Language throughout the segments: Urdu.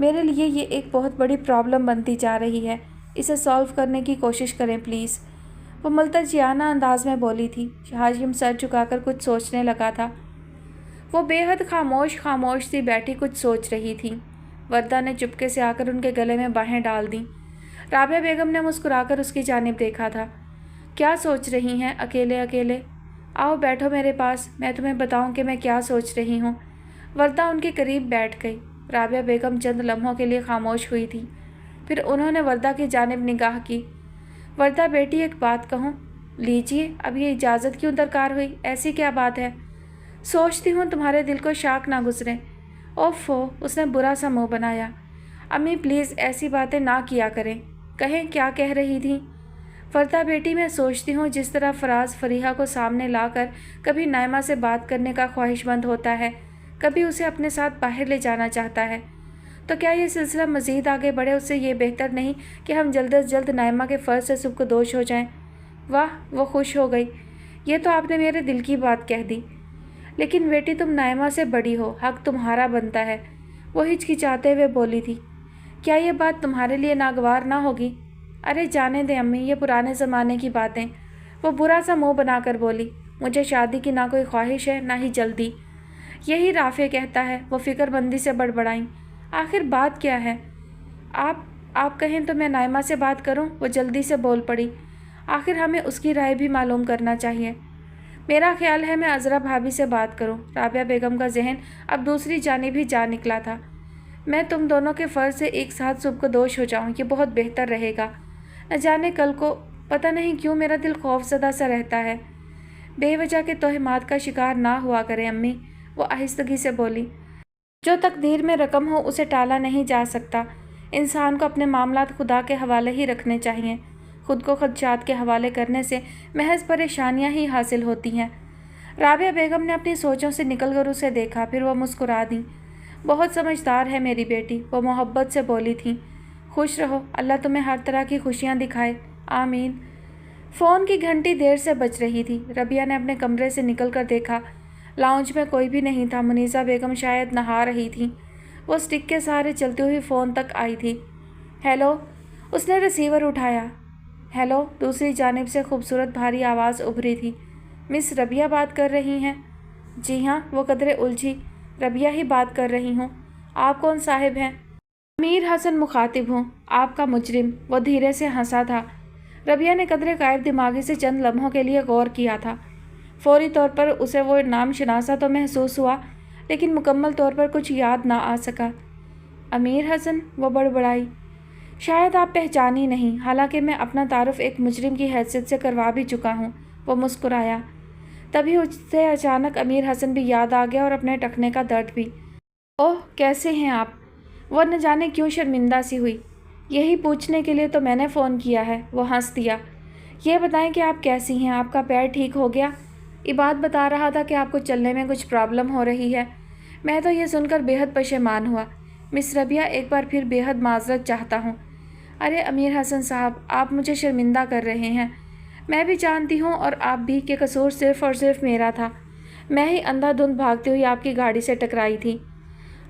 میرے لیے یہ ایک بہت بڑی پرابلم بنتی جا رہی ہے، اسے سالو کرنے کی کوشش کریں پلیز۔ وہ ملتجیانہ انداز میں بولی تھی۔ ہاشم سر جھکا کر کچھ سوچنے لگا تھا۔ وہ بے حد خاموش سی بیٹھی کچھ سوچ رہی تھی۔ وردہ نے چپکے سے آ کر ان کے گلے میں باہیں ڈال دیں۔ رابعہ بیگم نے مسکرا کر اس کی جانب دیکھا تھا۔ کیا سوچ رہی ہیں اکیلے اکیلے؟ آؤ بیٹھو میرے پاس، میں تمہیں بتاؤں کہ میں کیا سوچ رہی ہوں۔ وردہ ان کے قریب بیٹھ گئی۔ رابعہ بیگم چند لمحوں کے لیے خاموش ہوئی تھی، پھر انہوں نے وردہ کی جانب نگاہ کی۔ وردہ بیٹی ایک بات کہوں؟ لیجیے، اب یہ اجازت کیوں درکار ہوئی؟ ایسی کیا بات ہے؟ سوچتی ہوں تمہارے دل کو شاک نہ گزرے۔ اوفو، اس نے برا سا منہ بنایا۔ امی پلیز ایسی باتیں نہ کیا کریں۔ کہیں کیا کہہ رہی تھیں؟ وردہ بیٹی میں سوچتی ہوں جس طرح فراز فریحہ کو سامنے لا کر کبھی نائمہ سے بات کرنے کا خواہش مند ہوتا ہے، کبھی اسے اپنے ساتھ باہر لے جانا چاہتا ہے، تو کیا یہ سلسلہ مزید آگے بڑھے اس سے یہ بہتر نہیں کہ ہم جلد از جلد نائمہ کے فرض سے سبکدوش ہو جائیں؟ واہ، وہ خوش ہو گئی۔ یہ تو آپ نے میرے دل کی بات کہہ دی۔ لیکن بیٹی تم نائمہ سے بڑی ہو، حق تمہارا بنتا ہے، وہ ہچکچاتے ہوئے بولی تھی۔ کیا یہ بات تمہارے لیے ناگوار نہ ہوگی؟ ارے جانے دیں امی، یہ پرانے زمانے کی باتیں۔ وہ برا سا منہ بنا کر بولی۔ مجھے شادی کی نہ کوئی خواہش ہے نہ ہی جلدی، یہی رافع کہتا ہے۔ وہ فکر مندی سے بڑبڑائیں۔ آخر بات کیا ہے؟ آپ کہیں تو میں نائمہ سے بات کروں؟ وہ جلدی سے بول پڑی۔ آخر ہمیں اس کی رائے بھی معلوم کرنا چاہیے۔ میرا خیال ہے میں عذرا بھابھی سے بات کروں۔ رابعہ بیگم کا ذہن اب دوسری جانب ہی جا نکلا تھا۔ میں تم دونوں کے فرض سے ایک ساتھ سبکدوش ہو جاؤں، یہ بہت بہتر رہے گا۔ نہ جانے کل کو، پتہ نہیں کیوں میرا دل خوف زدہ سا رہتا ہے۔ بے وجہ کے توہمات کا شکار نہ ہوا کریں امی، وہ آہستگی سے بولی۔ جو تقدیر میں رقم ہو اسے ٹالا نہیں جا سکتا۔ انسان کو اپنے معاملات خدا کے حوالے ہی رکھنے چاہیے۔ خود کو خدشات کے حوالے کرنے سے محض پریشانیاں ہی حاصل ہوتی ہیں۔ رابعہ بیگم نے اپنی سوچوں سے نکل کر اسے دیکھا، پھر وہ مسکرا دیں۔ بہت سمجھدار ہے میری بیٹی، وہ محبت سے بولی تھیں۔ خوش رہو، اللہ تمہیں ہر طرح کی خوشیاں دکھائے، آمین۔ فون کی گھنٹی دیر سے بج رہی تھی۔ ربیہ نے اپنے کمرے سے نکل کر دیکھا، لاؤنج میں کوئی بھی نہیں تھا۔ منیزہ بیگم شاید نہا رہی تھیں۔ وہ اسٹک کے سہارے چلتی ہوئی فون تک آئی تھی۔ ہیلو، اس نے ریسیور اٹھایا۔ ہیلو، دوسری جانب سے خوبصورت بھاری آواز ابھری تھی۔ مس ربیہ بات کر رہی ہیں؟ جی ہاں، وہ قدرے الجھی۔ ربیہ ہی بات کر رہی ہوں۔ آپ کون صاحب ہیں؟ امیر حسن مخاطب ہوں، آپ کا مجرم۔ وہ دھیرے سے ہنسا تھا۔ ربیہ نے قدرے غائب دماغی سے چند لمحوں کے لیے غور کیا تھا۔ فوری طور پر اسے وہ نام شناسا تو محسوس ہوا، لیکن مکمل طور پر کچھ یاد نہ آ سکا۔ امیر حسن، وہ بڑبڑائی۔ شاید آپ پہچانی نہیں، حالانکہ میں اپنا تعارف ایک مجرم کی حیثیت سے کروا بھی چکا ہوں۔ وہ مسکرایا۔ تبھی اسے اچانک امیر حسن بھی یاد آ گیا اور اپنے ٹخنے کا درد بھی۔ اوہ، کیسے ہیں آپ؟ وہ نہ جانے کیوں شرمندہ سی ہوئی۔ یہی پوچھنے کے لیے تو میں نے فون کیا ہے، وہ ہنس دیا۔ یہ بتائیں کہ آپ کیسی ہیں، آپ کا پیر ٹھیک ہو گیا؟ عباد بتا رہا تھا کہ آپ کو چلنے میں کچھ پرابلم ہو رہی ہے۔ میں تو یہ سن کر بے حد پشیمان ہوا۔ مس ربیہ، ایک بار پھر بے حد معذرت چاہتا ہوں۔ ارے امیر حسن صاحب، آپ مجھے شرمندہ کر رہے ہیں۔ میں بھی جانتی ہوں اور آپ بھی کہ قصور صرف اور صرف میرا تھا۔ میں ہی اندھا دھند بھاگتی ہوئی آپ کی گاڑی سے ٹکرائی تھی۔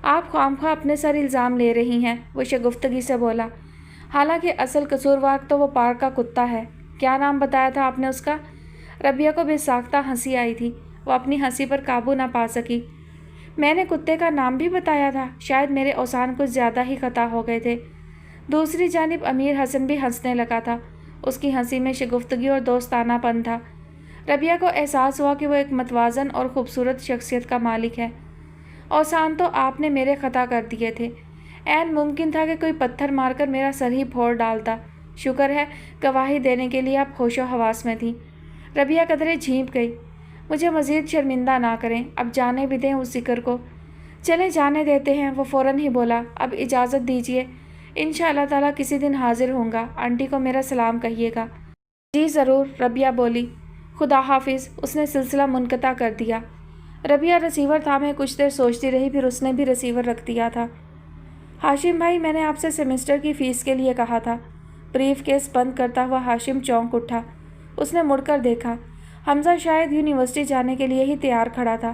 آپ خواہ اپنے سر الزام لے رہی ہیں، وہ شگفتگی سے بولا۔ حالانکہ اصل قصوروار تو وہ پارک کا کتا ہے۔ کیا نام بتایا تھا آپ نے اس کا؟ ربیہ کو بے ساختہ ہنسی آئی تھی۔ وہ اپنی ہنسی پر قابو نہ پا سکی۔ میں نے کتے کا نام بھی بتایا تھا؟ شاید میرے اوزان کچھ زیادہ ہی خطا ہو گئے تھے۔ دوسری جانب امیر حسن بھی ہنسنے لگا تھا۔ اس کی ہنسی میں شگفتگی اور دوستانہ پن تھا۔ ربیہ کو احساس ہوا کہ وہ ایک متوازن اور خوبصورت شخصیت کا مالک ہے۔ اوزان تو آپ نے میرے خطا کر دیے تھے۔ عین ممکن تھا کہ کوئی پتھر مار کر میرا سر ہی پھوڑ ڈالتا۔ شکر ہے گواہی دینے کے لیے آپ ہوش و حواس میں تھیں۔ ربیہ قدرے جھینپ گئی۔ مجھے مزید شرمندہ نہ کریں، اب جانے بھی دیں اس ذکر کو۔ چلے جانے دیتے ہیں، وہ فوراً ہی بولا۔ اب اجازت دیجیے، انشاءاللہ تعالیٰ کسی دن حاضر ہوں گا، آنٹی کو میرا سلام کہیے گا۔ جی ضرور، ربیہ بولی۔ خدا حافظ، اس نے سلسلہ منقطع کر دیا۔ ربیہ ریسیور تھامے کچھ دیر سوچتی رہی، پھر اس نے بھی ریسیور رکھ دیا تھا۔ ہاشم بھائی، میں نے آپ سے سیمسٹر کی فیس کے لیے کہا تھا۔ بریف کیس بند کرتا ہوا ہاشم چونک اٹھا۔ اس نے مڑ کر دیکھا۔ حمزہ شاید یونیورسٹی جانے کے لیے ہی تیار کھڑا تھا۔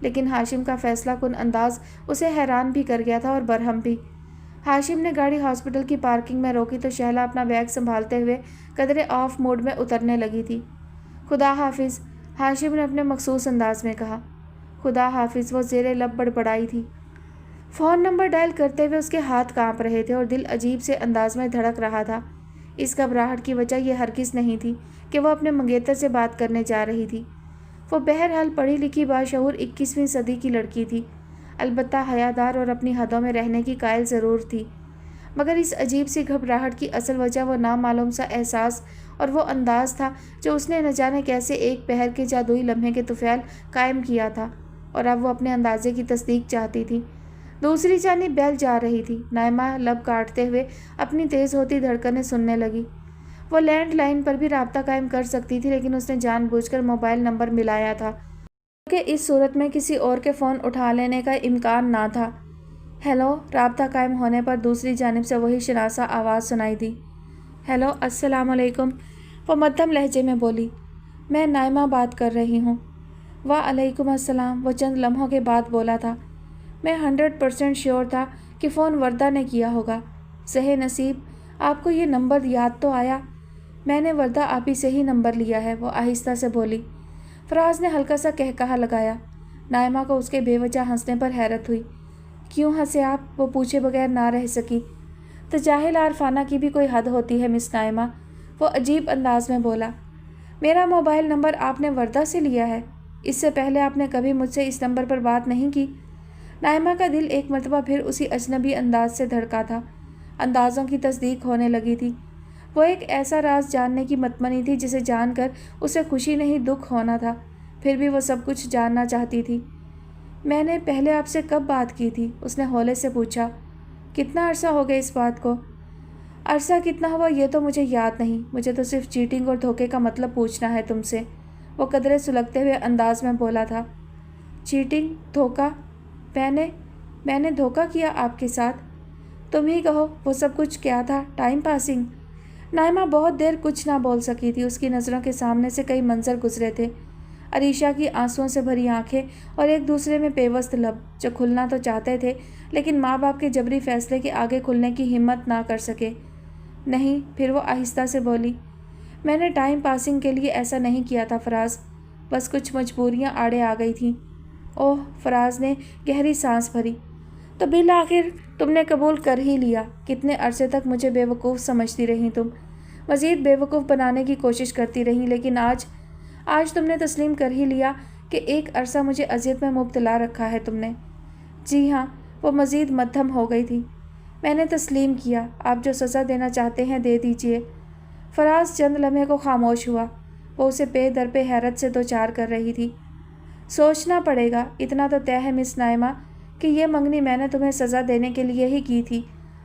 لیکن ہاشم کا فیصلہ کن انداز اسے حیران بھی کر گیا تھا اور برہم بھی۔ ہاشم نے گاڑی ہاسپٹل کی پارکنگ میں روکی تو شہلا اپنا بیگ سنبھالتے ہوئے قدرے آف موڈ میں اترنے لگی تھی۔ خدا حافظ، ہاشم نے اپنے مخصوص انداز میں کہا۔ خدا حافظ، وہ زیر لب بڑبڑائی تھی۔ فون نمبر ڈائل کرتے ہوئے اس کے ہاتھ کانپ رہے تھے اور دل عجیب سے انداز میں دھڑک رہا تھا۔ اس گھبراہٹ کی وجہ یہ ہرگز نہیں تھی کہ وہ اپنے منگیتر سے بات کرنے جا رہی تھی۔ وہ بہرحال پڑھی لکھی باشعور 21ویں صدی کی لڑکی تھی، البتہ حیادار اور اپنی حدوں میں رہنے کی قائل ضرور تھی، مگر اس عجیب سی گھبراہٹ کی اصل وجہ وہ نامعلوم سا احساس اور وہ انداز تھا جو اس نے نہ جانے کیسے ایک پہر کے جادوئی لمحے کے طفیل قائم کیا تھا، اور اب وہ اپنے اندازے کی تصدیق چاہتی تھی۔ دوسری جانب بیل جا رہی تھی۔ نائمہ لب کاٹتے ہوئے اپنی تیز ہوتی دھڑکنیں سننے لگی۔ وہ لینڈ لائن پر بھی رابطہ قائم کر سکتی تھی، لیکن اس نے جان بوجھ کر موبائل نمبر ملایا تھا کیونکہ اس صورت میں کسی اور کے فون اٹھا لینے کا امکان نہ تھا۔ ہیلو، رابطہ قائم ہونے پر دوسری جانب سے وہی شناسا آواز سنائی دی۔ ہیلو، السلام علیکم، وہ مدھم لہجے میں بولی۔ میں نائمہ بات کر رہی ہوں۔ وعلیکم السلام، وہ چند لمحوں کے بعد بولا تھا۔ میں 100% شیور تھا کہ فون وردہ نے کیا ہوگا۔ سہے نصیب، آپ کو یہ نمبر یاد تو آیا؟ میں نے وردہ آپی سے ہی نمبر لیا ہے، وہ آہستہ سے بولی۔ فراز نے ہلکا سا کہا لگایا۔ نائمہ کو اس کے بے وجہ ہنسنے پر حیرت ہوئی۔ کیوں ہنسے آپ؟ وہ پوچھے بغیر نہ رہ سکی۔ تجاہل عارفانہ کی بھی کوئی حد ہوتی ہے مس نائمہ، وہ عجیب انداز میں بولا۔ میرا موبائل نمبر آپ نے وردہ سے لیا ہے؟ اس سے پہلے آپ نے کبھی مجھ سے اس نمبر پر بات نہیں کی؟ نائمہ کا دل ایک مرتبہ پھر اسی اجنبی انداز سے دھڑکا تھا۔ اندازوں کی تصدیق ہونے لگی تھی۔ وہ ایک ایسا راز جاننے کی متمنی تھی جسے جان کر اسے خوشی نہیں دکھ ہونا تھا، پھر بھی وہ سب کچھ جاننا چاہتی تھی۔ میں نے پہلے آپ سے کب بات کی تھی؟ اس نے ہولے سے پوچھا۔ کتنا عرصہ ہو گیا اس بات کو؟ عرصہ کتنا ہوا یہ تو مجھے یاد نہیں، مجھے تو صرف چیٹنگ اور دھوکے کا مطلب پوچھنا ہے تم سے، وہ قدرے سلگتے ہوئے انداز میں بولا تھا۔ چیٹنگ، دھوکا؟ میں نے دھوکا کیا آپ کے ساتھ؟ تم ہی کہو، وہ سب کچھ کیا تھا؟ Time passing? نائمہ بہت دیر کچھ نہ بول سکی تھی۔ اس کی نظروں کے سامنے سے کئی منظر گزرے تھے۔ عریشہ کی آنسوؤں سے بھری آنکھیں اور ایک دوسرے میں پیوست لب جو کھلنا تو چاہتے تھے لیکن ماں باپ کے جبری فیصلے کے آگے کھلنے کی ہمت نہ کر سکے۔ نہیں، پھر وہ آہستہ سے بولی۔ میں نے ٹائم پاسنگ کے لیے ایسا نہیں کیا تھا فراز، بس کچھ مجبوریاں آڑے آ گئی تھیں۔ اوہ، فراز نے گہری سانس بھری۔ تو بالآخر تم نے قبول کر ہی لیا۔ کتنے عرصے تک مجھے بے وقوف سمجھتی رہی تم، مزید بے وقوف بنانے کی کوشش کرتی رہی، لیکن آج تم نے تسلیم کر ہی لیا کہ ایک عرصہ مجھے اذیت میں مبتلا رکھا ہے تم نے۔ جی ہاں، وہ مزید مدھم ہو گئی تھی۔ میں نے تسلیم کیا، آپ جو سزا دینا چاہتے ہیں دے دیجیے۔ فراز چند لمحے کو خاموش ہوا۔ وہ اسے پے در پہ حیرت سے دوچار کر رہی تھی۔ سوچنا پڑے گا، اتنا تو طے ہے مس نائمہ کہ یہ منگنی میں نے تمہیں سزا دینے کے لیے ہی کی تھی،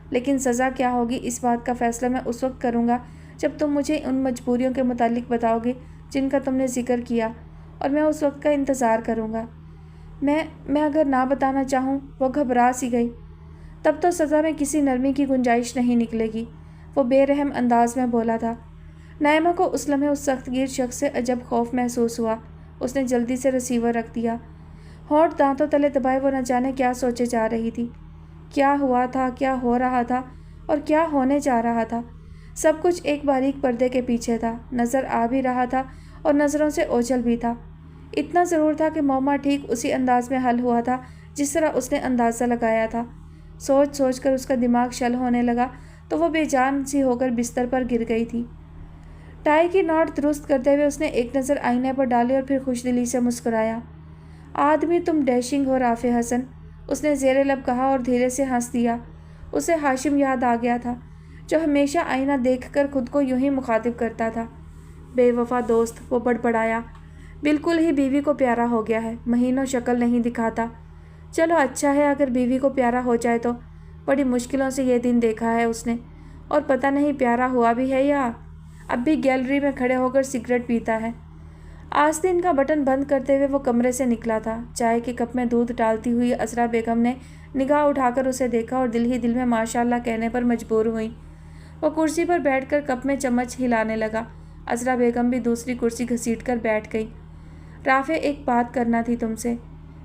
لیکن سزا کیا ہوگی اس بات کا فیصلہ میں اس وقت کروں گا جب تم مجھے ان مجبوریوں کے متعلق بتاؤ گے جن کا تم نے ذکر کیا، اور میں اس وقت کا انتظار کروں گا۔ میں اگر نہ بتانا چاہوں، وہ گھبرا سی گئی۔ تب تو سزا میں کسی نرمی کی گنجائش نہیں نکلے گی، وہ بے رحم انداز میں بولا تھا۔ نائمہ کو اس لمحے اس سخت گیر شخص سے عجب خوف محسوس ہوا۔ اس نے جلدی سے ریسیور رکھ دیا۔ ہونٹ دانتوں تلے دبائے وہ نہ جانے کیا سوچے جا رہی تھی۔ کیا ہوا تھا، کیا ہو رہا تھا اور کیا ہونے جا رہا تھا، سب کچھ ایک باریک پردے کے پیچھے تھا، نظر آ بھی رہا تھا اور نظروں سے اوجھل بھی تھا۔ اتنا ضرور تھا کہ معمہ ٹھیک اسی انداز میں حل ہوا تھا جس طرح اس نے اندازہ لگایا تھا۔ سوچ کر اس کا دماغ شل ہونے لگا تو وہ بے جان سی ہو کر بستر پر گر گئی تھی۔ ٹائی کی ناٹ درست کرتے ہوئے اس نے ایک نظر آئینے پر ڈالی اور پھر خوش دلی سے مسکرایا۔ آدمی تم ڈیشنگ ہو رافع حسن، اس نے زیر لب کہا اور دھیرے سے ہنس دیا۔ اسے ہاشم یاد آ گیا تھا جو ہمیشہ آئینہ دیکھ کر خود کو یوں ہی مخاطب کرتا تھا۔ بے وفا دوست، وہ بڑبڑایا، بالکل ہی بیوی کو پیارا ہو گیا ہے، مہینوں شکل نہیں دکھاتا۔ چلو اچھا ہے اگر بیوی کو پیارا ہو جائے تو، بڑی مشکلوں سے یہ دن دیکھا ہے اس نے، اور پتہ نہیں پیارا ہوا بھی ہے یا اب بھی گیلری میں کھڑے ہو کر سگریٹ پیتا ہے۔ آستین کا بٹن بند کرتے ہوئے وہ کمرے سے نکلا تھا۔ چائے کے کپ میں دودھ ڈالتی ہوئی عذرا بیگم نے نگاہ اٹھا کر اسے دیکھا اور دل ہی دل میں ماشاءاللہ کہنے پر مجبور ہوئی۔ وہ کرسی پر بیٹھ کر کپ میں چمچ ہلانے لگا۔ عذرا بیگم بھی دوسری کرسی گھسیٹ کر بیٹھ گئی۔ رافع، ایک بات کرنا تھی تم سے۔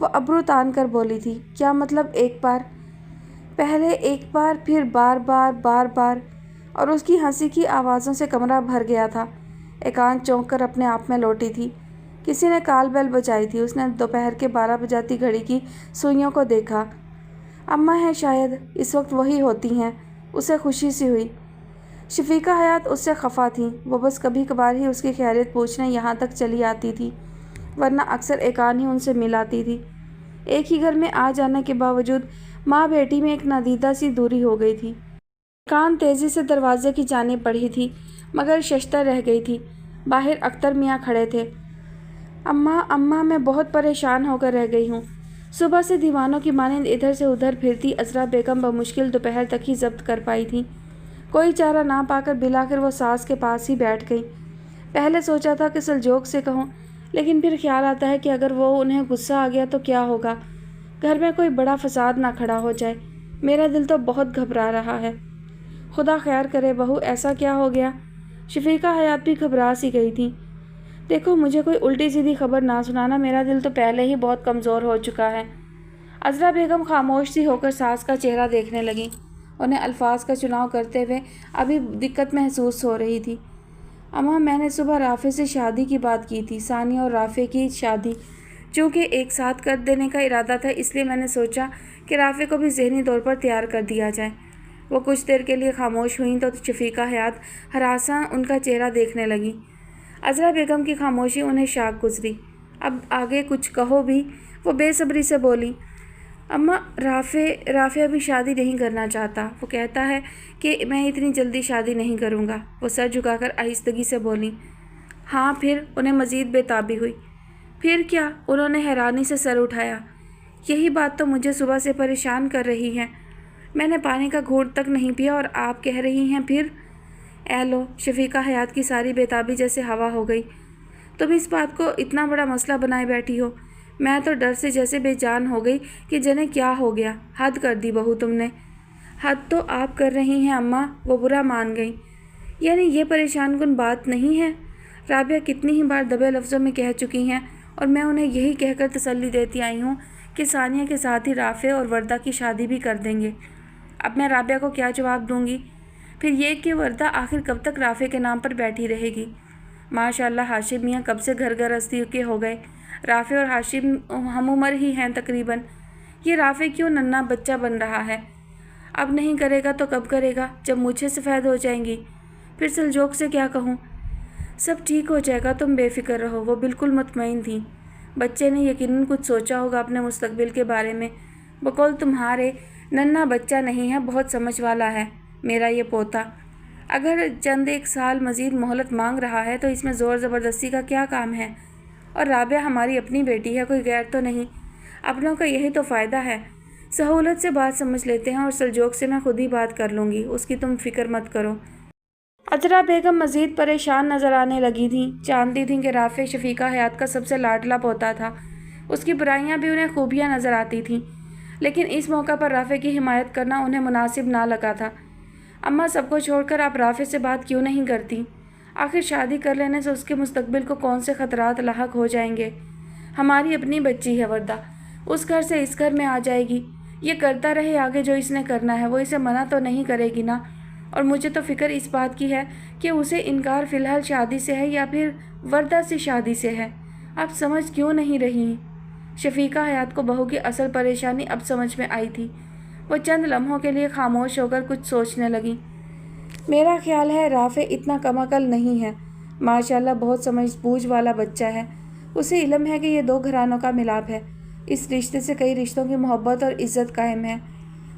وہ ابرو تان کر بولی تھی۔ کیا مطلب ایک بار؟ پہلے ایک بار، پھر بار بار بار بار، اور اس کی ہنسی کی آوازوں سے کمرہ بھر گیا تھا۔ ایکانت چونک کر اپنے آپ میں لوٹی تھی۔ کسی نے کال بیل بجائی تھی۔ اس نے دوپہر کے 12 بجاتی گھڑی کی سوئیوں کو دیکھا۔ اماں ہیں شاید، اس وقت وہی ہوتی ہیں۔ اسے خوشی سی ہوئی۔ شفیقہ حیات اس سے خفا تھیں۔ وہ بس کبھی کبھار ہی اس کی خیریت پوچھنے یہاں تک چلی آتی تھی، ورنہ اکثر ایکان ہی ان سے مل آتی تھی۔ ایک ہی گھر میں آ جانے کے باوجود ماں بیٹی میں ایک نادیدہ سی دوری ہو گئی تھی۔ ایکانت تیزی سے دروازے کی جانب بڑھی تھی، مگر ششتر رہ گئی تھی۔ باہر اختر میاں کھڑے تھے۔ اماں اماں، میں بہت پریشان ہو کر رہ گئی ہوں۔ صبح سے دیوانوں کی مانند ادھر سے ادھر پھرتی عذرا بیگم بمشکل دوپہر تک ہی ضبط کر پائی تھی۔ کوئی چارہ نہ پا کر بالآخر وہ ساس کے پاس ہی بیٹھ گئی۔ پہلے سوچا تھا کہ سلجوق سے کہوں، لیکن پھر خیال آتا ہے کہ اگر وہ انہیں غصہ آ گیا تو کیا ہوگا؟ گھر میں کوئی بڑا فساد نہ کھڑا ہو جائے۔ میرا دل تو بہت گھبرا رہا ہے۔ خدا خیر کرے بہو، ایسا کیا ہو گیا؟ شفیقہ حیات بھی گھبرا سی گئی تھی۔ دیکھو، مجھے کوئی الٹی سیدھی خبر نہ سنانا، میرا دل تو پہلے ہی بہت کمزور ہو چکا ہے۔ عذرا بیگم خاموش سی ہو کر ساس کا چہرہ دیکھنے لگیں۔ انہیں الفاظ کا چناؤ کرتے ہوئے ابھی دقت محسوس ہو رہی تھی۔ اماں، میں نے صبح رافع سے شادی کی بات کی تھی، ثانیہ اور رافع کی شادی۔ چونکہ ایک ساتھ کر دینے کا ارادہ تھا، اس لیے میں نے سوچا کہ رافع کو بھی ذہنی طور پر تیار کر دیا جائے۔ وہ کچھ دیر کے لیے خاموش ہوئیں تو شفیقہ حیات ہراساں ان کا چہرہ دیکھنے لگیں۔ عذرا بیگم کی خاموشی انہیں شاک گزری۔ اب آگے کچھ کہو بھی، وہ بے صبری سے بولی۔ اماں، رافع ابھی شادی نہیں کرنا چاہتا۔ وہ کہتا ہے کہ میں اتنی جلدی شادی نہیں کروں گا۔ وہ سر جھکا کر آہستگی سے بولیں۔ ہاں پھر؟ انہیں مزید بے تابی ہوئی۔ پھر کیا؟ انہوں نے حیرانی سے سر اٹھایا۔ یہی بات تو مجھے صبح سے پریشان کر رہی ہے۔ میں نے پانی کا گھونٹ تک نہیں پیا اور آپ کہہ رہی ہیں پھر؟ اے لو، شفیقہ حیات کی ساری بے تابی جیسے ہوا ہو گئی۔ تم اس بات کو اتنا بڑا مسئلہ بنائے بیٹھی ہو۔ میں تو ڈر سے جیسے بے جان ہو گئی کہ جنے کیا ہو گیا۔ حد کر دی بہو تم نے۔ حد تو آپ کر رہی ہیں اماں، وہ برا مان گئیں۔ یعنی یہ پریشان کن بات نہیں ہے؟ رابعہ کتنی ہی بار دبے لفظوں میں کہہ چکی ہیں، اور میں انہیں یہی کہہ کر تسلی دیتی آئی ہوں کہ ثانیہ کے ساتھ ہی رافع اور وردہ کی شادی بھی کر دیں گے۔ اب میں رابعہ کو کیا جواب دوں گی؟ پھر یہ کہ وردہ آخر کب تک رافع کے نام پر بیٹھی رہے گی؟ ماشاءاللہ ہاشم میاں کب سے گھر گرہستی کے ہو گئے۔ رافع اور ہاشم ہم عمر ہی ہیں تقریباً۔ یہ رافع کیوں ننھا بچہ بن رہا ہے؟ اب نہیں کرے گا تو کب کرے گا؟ جب مجھے سفید ہو جائیں گی۔ پھر سلجوق سے کیا کہوں؟ سب ٹھیک ہو جائے گا، تم بے فکر رہو۔ وہ بالکل مطمئن تھیں۔ بچے نے یقیناً کچھ سوچا ہوگا اپنے مستقبل کے بارے میں۔ بقول تمہارے، ننھا بچہ نہیں ہے، بہت سمجھ والا ہے میرا یہ پوتا۔ اگر چند ایک سال مزید مہلت مانگ رہا ہے تو اس میں زور زبردستی کا کیا کام ہے؟ اور رابعہ ہماری اپنی بیٹی ہے، کوئی غیر تو نہیں۔ اپنوں کا یہی تو فائدہ ہے، سہولت سے بات سمجھ لیتے ہیں، اور سلجوق سے میں خود ہی بات کر لوں گی، اس کی تم فکر مت کرو۔ عذرا بیگم مزید پریشان نظر آنے لگی تھیں۔ جانتی تھیں کہ رافع شفیقہ حیات کا سب سے لاڈلا پوتا تھا۔ اس کی برائیاں بھی انہیں خوبیاں نظر آتی تھیں، لیکن اس موقع پر رافع کی حمایت کرنا انہیں مناسب نہ لگا تھا۔ اماں، سب کو چھوڑ کر آپ رافع سے بات کیوں نہیں کرتی؟ آخر شادی کر لینے سے اس کے مستقبل کو کون سے خطرات لاحق ہو جائیں گے؟ ہماری اپنی بچی ہے وردہ، اس گھر سے اس گھر میں آ جائے گی۔ یہ کرتا رہے آگے جو اس نے کرنا ہے، وہ اسے منع تو نہیں کرے گی نا؟ اور مجھے تو فکر اس بات کی ہے کہ اسے انکار فی الحال شادی سے ہے یا پھر وردہ سے شادی سے ہے۔ اب سمجھ کیوں نہیں رہی؟ شفیقہ حیات کو بہو کی اصل پریشانی اب سمجھ میں آئی تھی۔ وہ چند لمحوں کے لیے خاموش ہو کر کچھ سوچنے لگیں۔ میرا خیال ہے رافع اتنا کم عقل نہیں ہے، ماشاءاللہ بہت سمجھ بوجھ والا بچہ ہے۔ اسے علم ہے کہ یہ دو گھرانوں کا ملاپ ہے، اس رشتے سے کئی رشتوں کی محبت اور عزت قائم ہے۔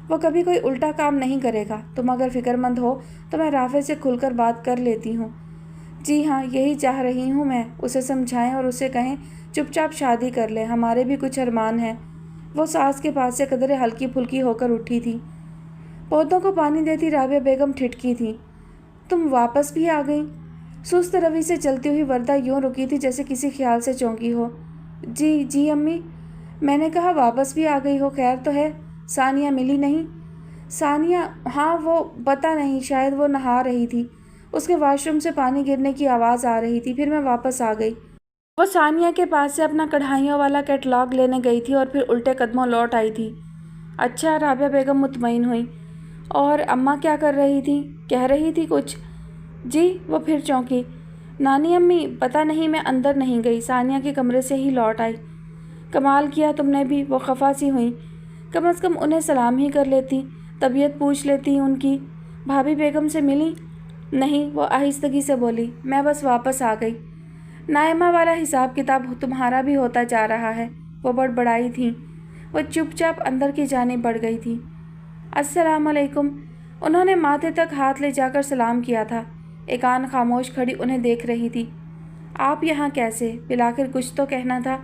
وہ کبھی کوئی الٹا کام نہیں کرے گا۔ تم اگر فکر مند ہو تو میں رافع سے کھل کر بات کر لیتی ہوں۔ جی ہاں، یہی چاہ رہی ہوں میں، اسے سمجھائیں اور اسے کہیں چپ چاپ شادی کر لے، ہمارے بھی کچھ ارمان ہیں۔ وہ ساس کے پاس سے قدرے ہلکی پھلکی ہو کر اٹھی تھی۔ پودوں کو پانی دیتی رابعہ بیگم ٹھٹکی تھیں۔ تم واپس بھی آ گئیں؟ سست روی سے چلتی ہوئی وردہ یوں رکی تھی جیسے کسی خیال سے چونکی ہو۔ جی امی، میں نے کہا واپس بھی آ گئی ہو، خیر تو ہے؟ ثانیہ ملی نہیں؟ ثانیہ؟ ہاں، وہ پتہ نہیں، شاید وہ نہا رہی تھی، اس کے واش روم سے پانی گرنے کی آواز آ رہی تھی، پھر میں واپس آ گئی۔ وہ ثانیہ کے پاس سے اپنا کڑھائیوں والا کیٹلاگ لینے گئی تھی اور پھر الٹے قدموں لوٹ آئی تھی۔ اچھا، رابعہ بیگم مطمئن ہوئی۔ اور اماں کیا کر رہی تھی؟ کہہ رہی تھی کچھ؟ جی، وہ پھر چونکی۔ نانی امی، پتہ نہیں، میں اندر نہیں گئی، ثانیہ کے کمرے سے ہی لوٹ آئی۔ کمال کیا تم نے بھی، وہ خفا سی ہوئیں۔ کم از کم انہیں سلام ہی کر لیتی، طبیعت پوچھ لیتی ان کی۔ بھابھی بیگم سے ملی؟ نہیں، وہ آہستگی سے بولی، میں بس واپس آ گئی۔ نائمہ والا حساب کتاب تمہارا بھی ہوتا جا رہا ہے، وہ بڑبڑائی تھیں۔ وہ چپ چاپ اندر کی جانب بڑھ گئی تھی۔ السلام علیکم، انہوں نے ماتھے تک ہاتھ لے جا کر سلام کیا تھا۔ ایک آن خاموش کھڑی انہیں دیکھ رہی تھی۔ آپ یہاں کیسے؟ بلاخر کچھ تو کہنا تھا۔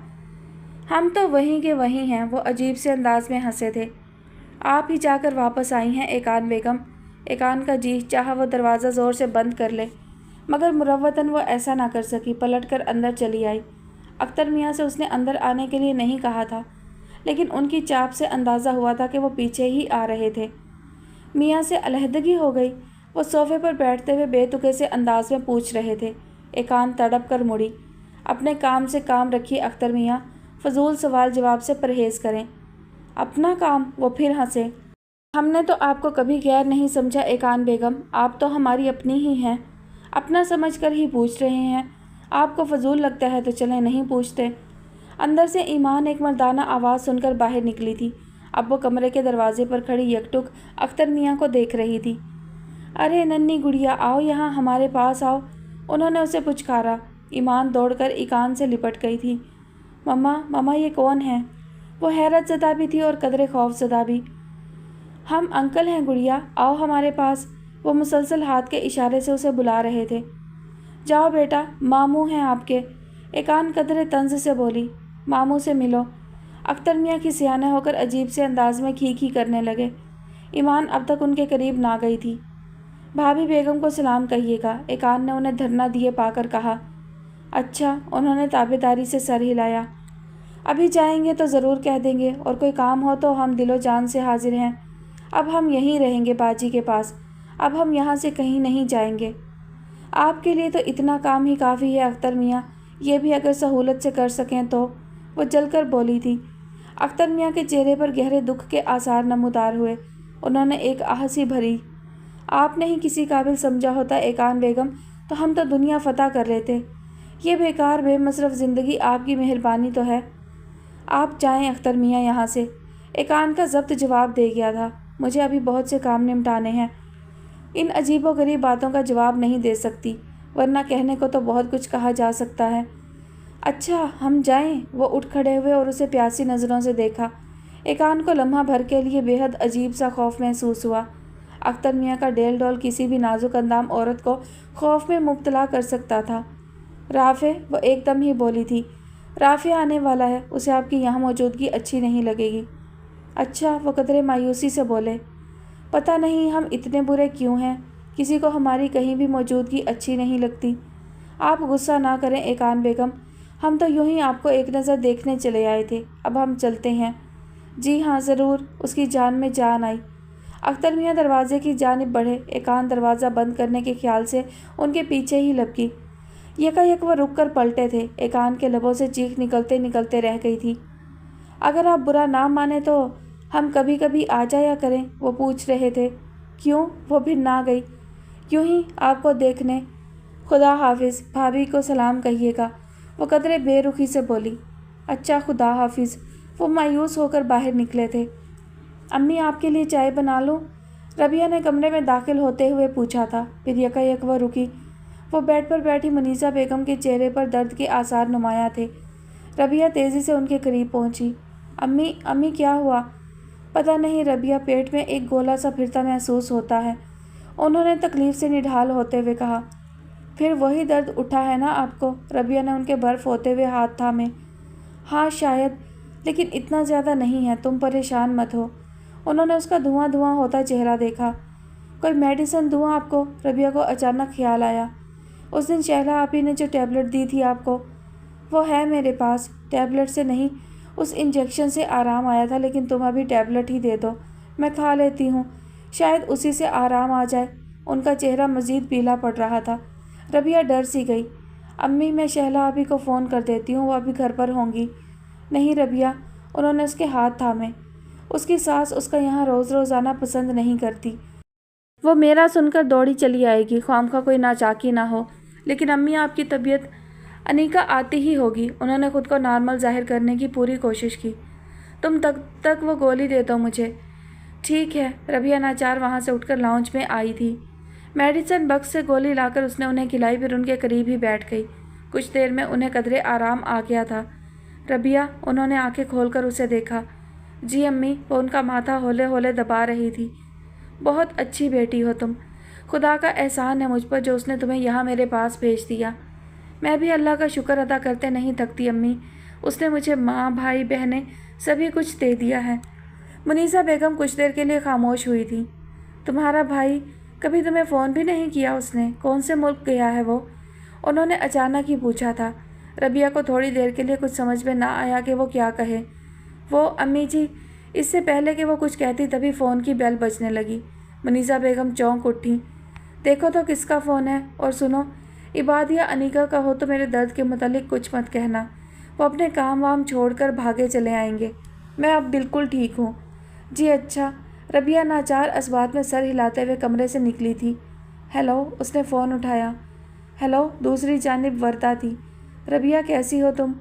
ہم تو وہیں کے وہیں ہیں، وہ عجیب سے انداز میں ہنسے تھے۔ آپ ہی جا کر واپس آئی ہیں ایکان بیگم۔ ایکان کا جی چاہا وہ دروازہ زور سے بند کر لے، مگر مروتاً وہ ایسا نہ کر سکی، پلٹ کر اندر چلی آئی۔ اختر میاں سے اس نے اندر آنے کے لیے نہیں کہا تھا، لیکن ان کی چاپ سے اندازہ ہوا تھا کہ وہ پیچھے ہی آ رہے تھے۔ میاں سے علیحدگی ہو گئی، وہ صوفے پر بیٹھتے ہوئے بے تکے سے انداز میں پوچھ رہے تھے۔ ایکان تڑپ کر مڑی۔ اپنے کام سے کام رکھیے اختر میاں، فضول سوال جواب سے پرہیز کریں۔ اپنا کام؟ وہ پھر ہنسے۔ ہم نے تو آپ کو کبھی غیر نہیں سمجھا ایکان بیگم، آپ تو ہماری اپنی ہی ہیں، اپنا سمجھ کر ہی پوچھ رہے ہیں۔ آپ کو فضول لگتا ہے تو چلیں نہیں پوچھتے۔ اندر سے ایمان ایک مردانہ آواز سن کر باہر نکلی تھی۔ اب وہ کمرے کے دروازے پر کھڑی یکٹک اختر میاں کو دیکھ رہی تھی۔ ارے ننھی گڑیا، آؤ یہاں ہمارے پاس آؤ، انہوں نے اسے پچکارا۔ ایمان دوڑ کر ایکان سے لپٹ گئی تھی۔ مما یہ کون ہے؟ وہ حیرت زدہ بھی تھی اور قدرے خوف زدہ بھی۔ ہم انکل ہیں گڑیا، آؤ ہمارے پاس، وہ مسلسل ہاتھ کے اشارے سے اسے بلا رہے تھے۔ جاؤ بیٹا، ماموں ہیں آپ کے، ایکان قدرے طنز سے بولی۔ ماموں سے ملو۔ اختر میاں کھسیانے ہو کر عجیب سے انداز میں کھی کھی کرنے لگے۔ ایمان اب تک ان کے قریب نہ گئی تھی۔ بھابھی بیگم کو سلام کہیے گا، ایکان نے انہیں دھرنا دیے پا کر کہا۔ اچھا، انہوں نے تابعداری سے سر ہلایا۔ ابھی جائیں گے تو ضرور کہہ دیں گے، اور کوئی کام ہو تو ہم دل و جان سے حاضر ہیں۔ اب ہم یہیں رہیں گے باجی کے پاس، اب ہم یہاں سے کہیں نہیں جائیں گے۔ آپ کے لیے تو اتنا کام ہی کافی ہے اختر میاں، یہ بھی اگر سہولت سے کر سکیں تو، وہ جل کر بولی تھی۔ اختر میاں کے چہرے پر گہرے دکھ کے آثار نمودار ہوئے۔ انہوں نے ایک آہ سی بھری۔ آپ نے ہی کسی قابل سمجھا ہوتا ایکان بیگم تو ہم تو دنیا فتح کر لیتے۔ یہ بیکار بے مصرف زندگی آپ کی مہربانی تو ہے۔ آپ جائیں اختر میاں یہاں سے، ایکان کا ضبط جواب دے گیا تھا۔ مجھے ابھی بہت سے کام نمٹانے ہیں، ان عجیب و غریب باتوں کا جواب نہیں دے سکتی، ورنہ کہنے کو تو بہت کچھ کہا جا سکتا ہے۔ اچھا ہم جائیں؟ وہ اٹھ کھڑے ہوئے اور اسے پیاسی نظروں سے دیکھا۔ ایکان کو لمحہ بھر کے لیے بے حد عجیب سا خوف محسوس ہوا۔ اختر میاں کا ڈیل ڈول کسی بھی نازک اندام عورت کو خوف میں مبتلا کر سکتا تھا۔ رافع، وہ ایک دم ہی بولی تھی، رافع آنے والا ہے، اسے آپ کی یہاں موجودگی اچھی نہیں لگے گی۔ اچھا، وہ قدرے مایوسی سے بولے۔ پتہ نہیں ہم اتنے برے کیوں ہیں، کسی کو ہماری کہیں بھی موجودگی اچھی نہیں لگتی۔ آپ غصہ نہ کریں ایکان بیگم، ہم تو یوں ہی آپ کو ایک نظر دیکھنے چلے آئے تھے، اب ہم چلتے ہیں۔ جی ہاں ضرور، اس کی جان میں جان آئی۔ اختر میاں دروازے کی جانب بڑھے، ایکان دروازہ بند کرنے کے خیال سے ان کے پیچھے ہی لپکی۔ یکایک وہ رک کر پلٹے تھے، ایکان کے لبوں سے چیخ نکلتے نکلتے رہ گئی تھی۔ اگر آپ برا نہ مانیں تو ہم کبھی کبھی آ جایا کریں، وہ پوچھ رہے تھے۔ کیوں؟ وہ پھر نہ گئی۔ یوں ہی آپ کو دیکھنے۔ خدا حافظ، بھابھی کو سلام کہیے گا، وہ قدرے بے رخی سے بولی۔ اچھا خدا حافظ، وہ مایوس ہو کر باہر نکلے تھے۔ امی آپ کے لیے چائے بنا لوں؟ ربیہ نے کمرے میں داخل ہوتے ہوئے پوچھا تھا۔ پھر یکایک وہ رکی۔ وہ بیڈ پر بیٹھی منیزہ بیگم کے چہرے پر درد کے آثار نمایاں تھے۔ ربیہ تیزی سے ان کے قریب پہنچی۔ امی کیا ہوا؟ پتہ نہیں ربیہ، پیٹ میں ایک گولا سا پھرتا محسوس ہوتا ہے، انہوں نے تکلیف سے نڈھال ہوتے ہوئے کہا۔ پھر وہی درد اٹھا ہے نا آپ کو؟ ربیہ نے ان کے برف ہوتے ہوئے ہاتھ تھامے۔ ہاں شاید، لیکن اتنا زیادہ نہیں ہے، تم پریشان مت ہو۔ انہوں نے اس کا دھواں دھواں ہوتا چہرہ دیکھا۔ کوئی میڈیسن دوں آپ کو؟ ربیہ کو اچانک خیال آیا۔ اس دن شہلا آپی نے جو ٹیبلٹ دی تھی آپ کو، وہ ہے میرے پاس۔ ٹیبلٹ سے نہیں، اس انجیکشن سے آرام آیا تھا، لیکن تم ابھی ٹیبلٹ ہی دے دو، میں کھا لیتی ہوں، شاید اسی سے آرام آ جائے۔ ان کا چہرہ مزید پیلا پڑ رہا تھا۔ ربیہ ڈر سی گئی۔ امی میں شہلا ابھی کو فون کر دیتی ہوں، وہ ابھی گھر پر ہوں گی۔ نہیں ربیہ، انہوں نے اس کے ہاتھ تھامے۔ اس کی ساس اس کا یہاں روز روز آنا پسند نہیں کرتی۔ وہ میرا سن کر دوڑی چلی آئے گی، خوامخواہ کوئی ناچاکی نہ ہو۔ لیکن امی آپ کی طبیعت انیکا آتی ہی ہوگی۔ انہوں نے خود کو نارمل ظاہر کرنے کی پوری کوشش کی۔ تم تک وہ گولی دے دو مجھے۔ ٹھیک ہے۔ ربیہ ناچار وہاں سے اٹھ کر لاؤنج میں آئی تھی۔ میڈیسن باکس سے گولی لا کر اس نے انہیں کھلائی، پھر ان کے قریب ہی بیٹھ گئی۔ کچھ دیر میں انہیں قدرے آرام آ گیا تھا۔ ربیہ، انہوں نے آنکھیں کھول کر اسے دیکھا۔ جی امی، وہ ان کا ماتھا ہولے ہولے دبا رہی تھی۔ بہت اچھی بیٹی ہو تم۔ خدا کا احسان ہے مجھ پر جو اس نے تمہیں یہاں میرے پاس بھیج دیا۔ میں بھی اللہ کا شکر ادا کرتے نہیں تھکتی امی۔ اس نے مجھے ماں، بھائی، بہنیں سبھی کچھ دے دیا ہے۔ منیزہ بیگم کچھ دیر کے لیے خاموش ہوئی تھی۔ تمہارا بھائی کبھی تمہیں فون بھی نہیں کیا اس نے؟ کون سے ملک گیا ہے وہ؟ انہوں نے اچانک ہی پوچھا تھا۔ ربیہ کو تھوڑی دیر کے لیے کچھ سمجھ میں نہ آیا کہ وہ کیا کہے۔ وہ امی جی، اس سے پہلے کہ وہ کچھ کہتی تبھی فون کی بیل بجنے لگی۔ منیزہ بیگم چونک اٹھیں۔ دیکھو تو کس کا فون ہے، اور سنو، عباد یا انیکا کا ہو تو میرے درد کے متعلق کچھ مت کہنا۔ وہ اپنے کام وام چھوڑ کر بھاگے چلے آئیں گے۔ میں اب بالکل ٹھیک ہوں۔ جی اچھا۔ ربیہ ناچار اسبات میں سر ہلاتے ہوئے کمرے سے نکلی تھی۔ ہیلو، اس نے فون اٹھایا۔ ہیلو، دوسری جانب وردہ تھی۔ ربیہ کیسی ہو تم؟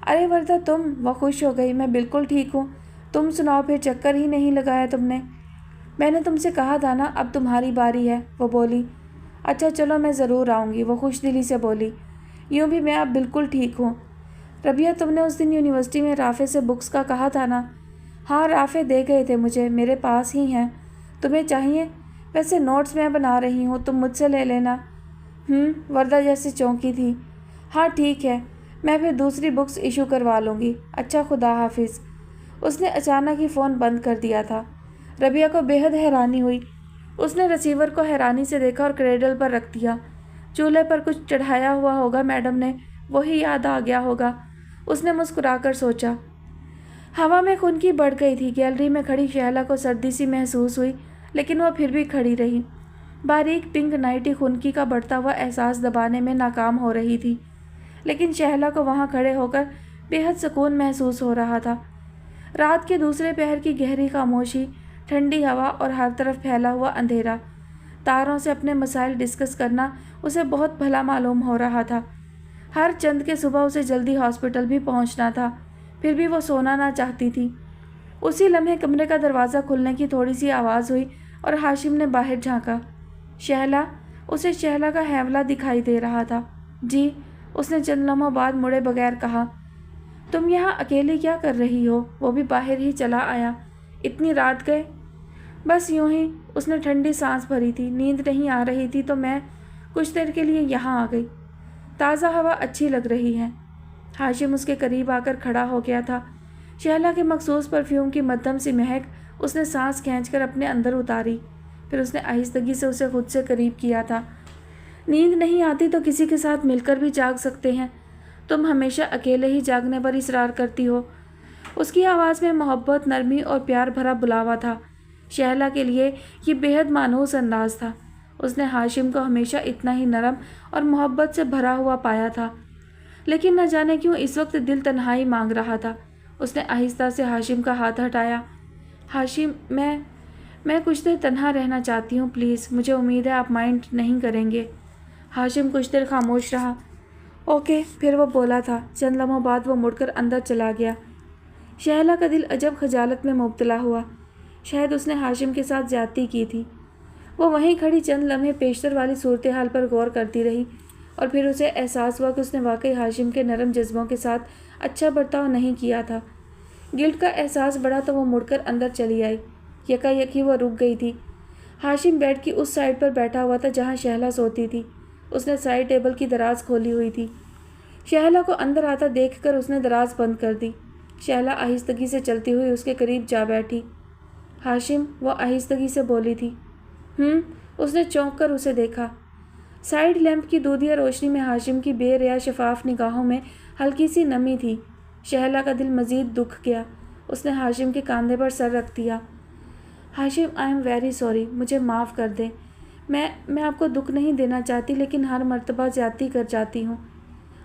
ارے وردہ تم؟ وہ خوش ہو گئی۔ میں بالکل ٹھیک ہوں۔ تم سناؤ، پھر چکر ہی نہیں لگایا تم نے؟ میں نے تم سے کہا تھا نا، اب تمہاری باری ہے، وہ بولی۔ اچھا چلو، میں ضرور آؤں گی، وہ خوش دلی سے بولی۔ یوں بھی میں اب بالکل ٹھیک ہوں۔ ربیہ، تم نے اس دن یونیورسٹی میں رافع سے بکس کا کہا تھا نا؟ ہاں، رافع دے گئے تھے مجھے، میرے پاس ہی ہیں۔ تمہیں چاہیے؟ ویسے نوٹس میں بنا رہی ہوں، تم مجھ سے لے لینا۔ وردہ جیسے چونکی تھی۔ ہاں ٹھیک ہے، میں پھر دوسری بکس ایشو کروا لوں گی۔ اچھا، خدا حافظ۔ اس نے اچانک ہی فون بند کر دیا تھا۔ ربیہ کو بے حد حیرانی ہوئی۔ اس نے ریسیور کو حیرانی سے دیکھا اور کریڈل پر رکھ دیا۔ چولہے پر کچھ چڑھایا ہوا ہوگا میڈم نے، وہی یاد آ گیا ہوگا، اس نے مسکرا کر سوچا۔ ہوا میں خنکی بڑھ گئی تھی۔ گیلری میں کھڑی شہلا کو سردی سی محسوس ہوئی، لیکن وہ پھر بھی کھڑی رہی۔ باریک پنک نائٹی خنکی کا بڑھتا ہوا احساس دبانے میں ناکام ہو رہی تھی، لیکن شہلا کو وہاں کھڑے ہو کر بے حد سکون محسوس ہو رہا تھا۔ رات کے دوسرے پہر کی گہری خاموشی، ٹھنڈی ہوا اور ہر طرف پھیلا ہوا اندھیرا، تاروں سے اپنے مسائل ڈسکس کرنا اسے بہت بھلا معلوم ہو رہا تھا۔ ہر چند کے صبح اسے جلدی ہاسپٹل بھی پہنچنا تھا، پھر بھی وہ سونا نہ چاہتی تھی۔ اسی لمحے کمرے کا دروازہ کھلنے کی تھوڑی سی آواز ہوئی اور ہاشم نے باہر جھانکا۔ شہلا، اسے شہلا کا ہیولہ دکھائی دے رہا تھا۔ جی، اس نے چند لمحوں بعد مڑے بغیر کہا۔ تم یہاں اکیلی کیا کر رہی ہو؟ وہ بھی باہر ہی چلا آیا۔ اتنی رات گئے؟ بس یوں ہی، اس نے ٹھنڈی سانس بھری تھی۔ نیند نہیں آ رہی تھی تو میں کچھ دیر کے لیے یہاں آ گئی۔ تازہ ہوا اچھی لگ رہی ہے۔ ہاشم اس کے قریب آ کر کھڑا ہو گیا تھا۔ شہلا کے مخصوص پرفیوم کی مدھم سی مہک اس نے سانس کھینچ کر اپنے اندر اتاری، پھر اس نے آہستگی سے اسے خود سے قریب کیا تھا۔ نیند نہیں آتی تو کسی کے ساتھ مل کر بھی جاگ سکتے ہیں، تم ہمیشہ اکیلے ہی جاگنے پر اصرار کرتی ہو۔ اس کی آواز میں محبت، نرمی اور پیار بھرا بلاوا تھا۔ شہلا کے لیے یہ بے حد مانوس انداز تھا۔ اس نے ہاشم کو ہمیشہ اتنا ہی نرم اور محبت سے بھرا ہوا پایا تھا، لیکن نہ جانے کیوں اس وقت دل تنہائی مانگ رہا تھا۔ اس نے آہستہ سے ہاشم کا ہاتھ ہٹایا۔ ہاشم، میں کچھ دیر تنہا رہنا چاہتی ہوں، پلیز، مجھے امید ہے آپ مائنڈ نہیں کریں گے۔ ہاشم کچھ دیر خاموش رہا۔ اوکے، پھر وہ بولا تھا۔ چند لمحوں بعد وہ مڑ کر اندر چلا گیا۔ شہلا کا دل عجب خجالت میں مبتلا ہوا۔ شاید اس نے ہاشم کے ساتھ زیادتی کی تھی۔ وہ وہیں کھڑی چند لمحے پیشتر والی صورتحال پر غور کرتی رہی، اور پھر اسے احساس ہوا کہ اس نے واقعی ہاشم کے نرم جذبوں کے ساتھ اچھا برتاؤ نہیں کیا تھا۔ گلٹ کا احساس بڑھا تو وہ مڑ کر اندر چلی آئی۔ یکا یکی وہ رک گئی تھی۔ ہاشم بیڈ کی اس سائڈ پر بیٹھا ہوا تھا جہاں شہلا سوتی تھی۔ اس نے سائڈ ٹیبل کی دراز کھولی ہوئی تھی۔ شہلا کو اندر آتا دیکھ کر اس نے دراز بند کر دی۔ شہلا آہستگی سے چلتی ہوئی اس کے قریب جا بیٹھی۔ ہاشم، وہ آہستگی سے بولی تھی۔ اس نے چونک کر اسے دیکھا۔ سائڈ لیمپ کی دودھیا روشنی میں ہاشم کی بے ریا شفاف نگاہوں میں ہلکی سی نمی تھی۔ شہلا کا دل مزید دکھ گیا۔ اس نے ہاشم کے کاندھے پر سر رکھ دیا۔ ہاشم، آئی ایم ویری سوری، مجھے معاف کر دیں۔ میں آپ کو دکھ نہیں دینا چاہتی، لیکن ہر مرتبہ زیادتی کر جاتی ہوں۔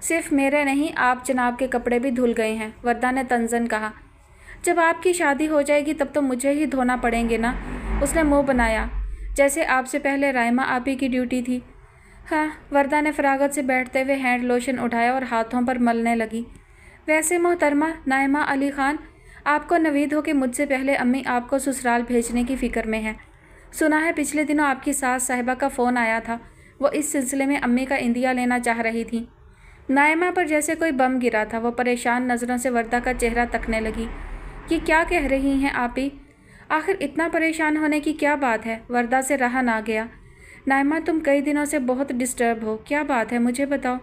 صرف میرے نہیں، آپ جناب کے کپڑے بھی دھل گئے ہیں، وردہ نے طنزاً کہا۔ جب آپ کی شادی ہو جائے گی تب تو مجھے ہی دھونا پڑیں گے نا، اس نے منہ بنایا، جیسے آپ سے پہلے رائمہ آپی کی ڈیوٹی تھی۔ ہاں، وردہ نے فراغت سے بیٹھتے ہوئے ہینڈ لوشن اٹھایا اور ہاتھوں پر ملنے لگی۔ ویسے محترمہ نائمہ علی خان، آپ کو نوید ہو کہ مجھ سے پہلے امی آپ کو سسرال بھیجنے کی فکر میں ہیں۔ سنا ہے پچھلے دنوں آپ کی ساس صاحبہ کا فون آیا تھا، وہ اس سلسلے میں امی کا عندیہ لینا چاہ رہی تھیں۔ نائمہ پر جیسے کوئی بم گرا تھا، وہ پریشان نظروں سے وردہ کا چہرہ تکنے لگی۔ یہ کیا کہہ رہی ہیں آپی؟ آخر اتنا پریشان ہونے کی کیا بات ہے؟ وردہ سے رہا نہ گیا۔ نائمہ تم کئی دنوں سے بہت ڈسٹرب ہو، کیا بات ہے مجھے بتاؤ،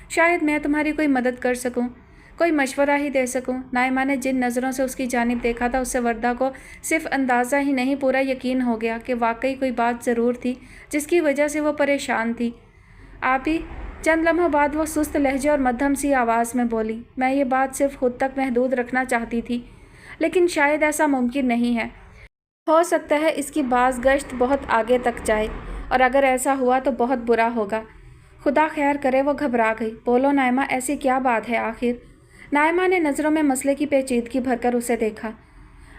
شاید میں تمہاری کوئی مدد کر سکوں، کوئی مشورہ ہی دے سکوں۔ نائمہ نے جن نظروں سے اس کی جانب دیکھا تھا، اس سے وردہ کو صرف اندازہ ہی نہیں پورا یقین ہو گیا کہ واقعی کوئی بات ضرور تھی جس کی وجہ سے وہ پریشان تھی۔ آپی، چند لمحوں بعد وہ سست لہجے اور مدھم سی آواز میں بولی، میں یہ بات صرف خود تک محدود رکھنا چاہتی تھی، لیکن شاید ایسا ممکن نہیں ہے۔ ہو سکتا ہے اس کی باز گشت بہت آگے تک جائے، اور اگر ایسا ہوا تو بہت برا ہوگا۔ خدا خیر کرے۔ وہ گھبرا گئی۔ بولو نائمہ، ایسی کیا بات ہے آخر؟ نائمہ نے نظروں میں مسئلے کی پیچیدگی بھر کر اسے دیکھا۔